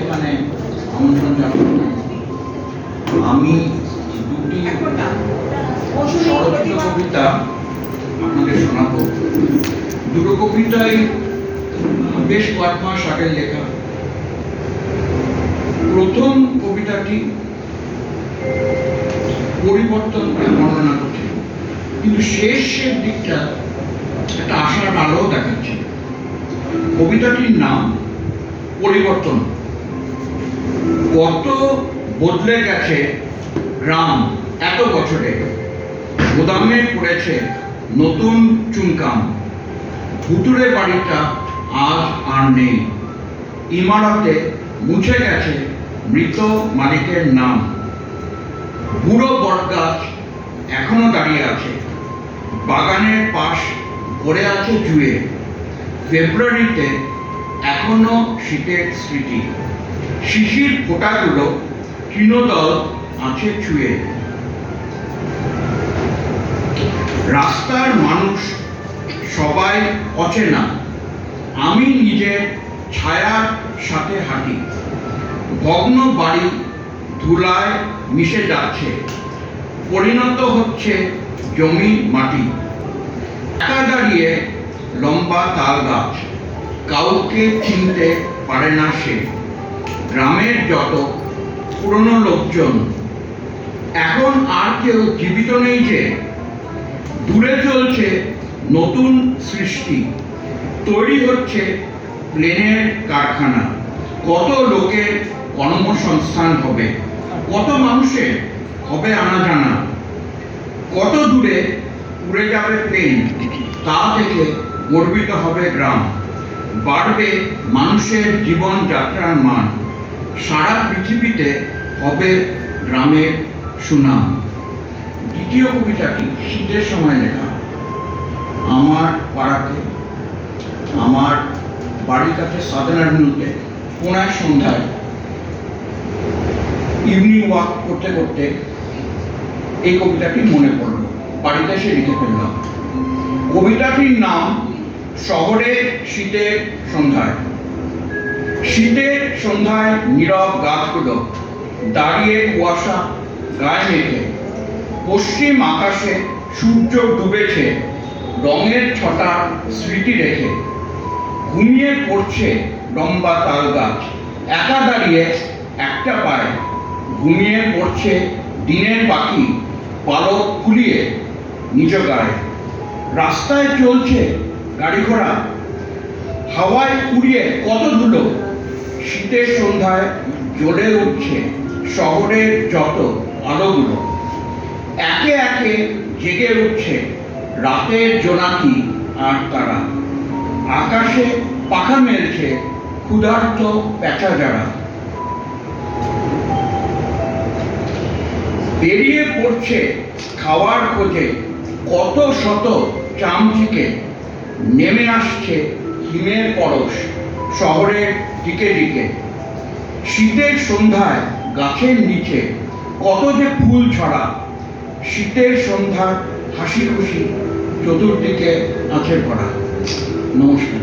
এখানে আমন্ত্রণ জানাবো। আমি দুটি স্বরচিত কবিতা আপনাদের শোনাবো। দুটো কবিতাই বেশ কয়েক মাস আগে লেখা। প্রথম কবিতাটি পরিবর্তনকে বর্ণনা করছে, কিন্তু শেষের দিকটা একটা আশার আলো দেখাচ্ছে। কবিতাটির নাম পরিবর্তন। কত বদলে গেছে গ্রাম এত বছরে, গোদামে পড়েছে নতুন চুনকাম। ভুতুরে বাড়িটা আজ আর নেই, ইমারতে মুছে গেছে মৃত মালিকের নাম। বুড়ো বটগাছ এখনো দাঁড়িয়ে আছে, বাগানের পাশ ভরে আছে জুয়ে। ফেব্রুয়ারিতে এখনো শীতের স্মৃতি, শিশির ফোঁটাগুলো তৃণদল আছে ছুঁয়ে। রাস্তার মানুষ সবাই অচেনা, আমি নিজের ছায়ার সাথে হাঁটি। ভগ্ন বাড়ি ধুলায় মিশে যাচ্ছে, পরিণত হচ্ছে জমি মাটি। একা দাঁড়িয়ে লম্বা তাল গাছ, কাউকে চিনতে পারে না সে। গ্রামের যত পুরনো লোকজন, এখন আর কেউ জীবিত নেই যে। দূরে চলছে নতুন সৃষ্টি, তৈরি হচ্ছে প্লেনের কারখানা। কত লোকের কর্মসংস্থান হবে, কত মানুষের হবে আনা জানা। কত দূরে উড়ে যাবে প্লেন, তা থেকে গর্বিত হবে গ্রাম। বাড়বে মানুষের জীবনযাত্রার মান, সারা পৃথিবীতে হবে গ্রামের সুনাম। দ্বিতীয় কবিতাটি শীতের সময় লেখা। আমার পাড়াতে, আমার বাড়ির কাছে সাদেন অ্যাভিনিউতে কোনায় সন্ধ্যায় ইভিনিং ওয়াক করতে করতে এই কবিতাটি মনে পড়ল, বাড়িতে এসে লিখে ফেললাম। কবিতাটির নাম শহরে শীতের সন্ধ্যায়। শীতের সন্ধ্যায় নীরব গাছগুলো দাঁড়িয়ে কুয়াশা গায়ে মেখে। পশ্চিম আকাশে সূর্য ডুবেছে রঙের ছটা স্মৃতি রেখে। ঘুমিয়ে পড়ছে লম্বা তাল গাছ, একা দাঁড়িয়ে একটা পায়ে। ঘুমিয়ে পড়ছে দিনের পাখি, পালক ফুলিয়ে নিজ গায়ে। রাস্তায় চলছে গাড়ি ঘোড়া, হাওয়ায় উড়িয়ে কত ধুলো। শীতের সন্ধ্যায় জ্বলে উঠছে শহরের যত আলোগুলো। একে একে জেগে উঠছে রাতের জোনাকি আর তারা। আকাশে পাখা মেলছে ক্ষুধার্ত পেঁচা যারা। বেরিয়ে পড়ছে খাওয়ার খোঁজে কত শত চামচিকে। নেমে আসছে হিমের পরশ শহরের দিকে দিকে। শীতের সন্ধ্যায় গাছের নিচে কত যে ফুল ছড়া। শীতের সন্ধ্যার হাসি খুশি চতুর্দিকে আছে ভরা। নমস্কার।